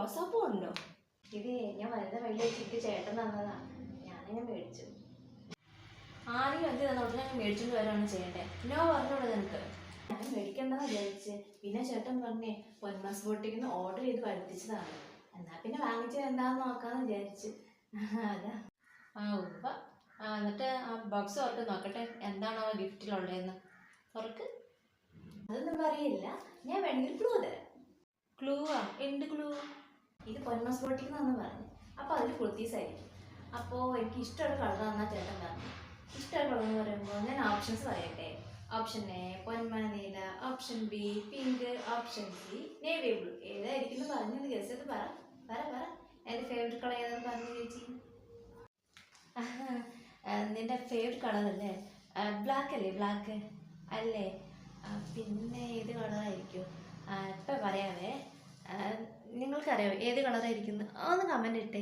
റോസാപ്പൂ ഉണ്ടോ? ഇത് ഞാൻ വരുന്ന വെള്ളി വെച്ചിട്ട് ചേട്ടൻ തന്നതാണ്, ഞാനങ്ങനെ മേടിച്ചു. ആദ്യം എന്ത് തന്നെ ഉടനെ മേടിച്ചുകൊണ്ട് വരികയാണ് ചെയ്യേണ്ടത്. നോ പറഞ്ഞോളൂ നിനക്ക്. ഞാൻ മേടിക്കേണ്ടതെന്ന് വിചാരിച്ച് പിന്നെ ചേട്ടൻ പറഞ്ഞേ പൊന്മാസ് ബോട്ടിൽ നിന്ന് ഓർഡർ ചെയ്ത് വരുത്തിച്ചതാണ്. എന്നാൽ പിന്നെ വാങ്ങിച്ചത് എന്താണെന്ന് നോക്കാമെന്ന് വിചാരിച്ച്. അതാ. ഉപ്പ എന്നിട്ട് ആ ബോക്സ് തുറക്ക് നോക്കട്ടെ എന്താണോ ഗിഫ്റ്റിലുള്ളതെന്ന്. തുറക്ക്. അതൊന്നും പറയില്ല, ഞാൻ വേണമെങ്കിൽ ക്ലൂ തരാം. ക്ലൂവാ? എന്ത് ക്ലൂ? ഇത് പൊന്മാസ് ബോട്ടിൽ നിന്നാന്ന് പറഞ്ഞു. അപ്പോൾ അതിൽ കുർത്തീസായിരിക്കും. അപ്പോൾ എനിക്ക് ഇഷ്ടമുള്ള കളറാണെന്നാ ചേട്ടൻ പറഞ്ഞു. ഇഷ്ടമുള്ള കളർ എന്ന് പറയുമ്പോൾ ഞാൻ ഓപ്ഷൻസ് പറയട്ടെ. ഓപ്ഷൻ എ പൊന്മ നീല, option B pink, option C navy blue. ഏതായിരിക്കും പറഞ്ഞത് ഗസ് ചെയ്ത് പറ. എൻ്റെ ഫേവറേറ്റ് കളർ ഏതാണെന്ന് പറഞ്ഞു ചേച്ചി. നിൻ്റെ ഫേവറേറ്റ് കളർ അല്ലേ? ബ്ലാക്ക് അല്ലേ? ബ്ലാക്ക് അല്ലേ? പിന്നെ ഏത് കളറായിരിക്കും? ഇപ്പം പറയാവേ. നിങ്ങൾക്കറിയാമോ ഏത് കളറായിരിക്കും? ഒന്ന് കമൻ്റ് ഇട്ടേ.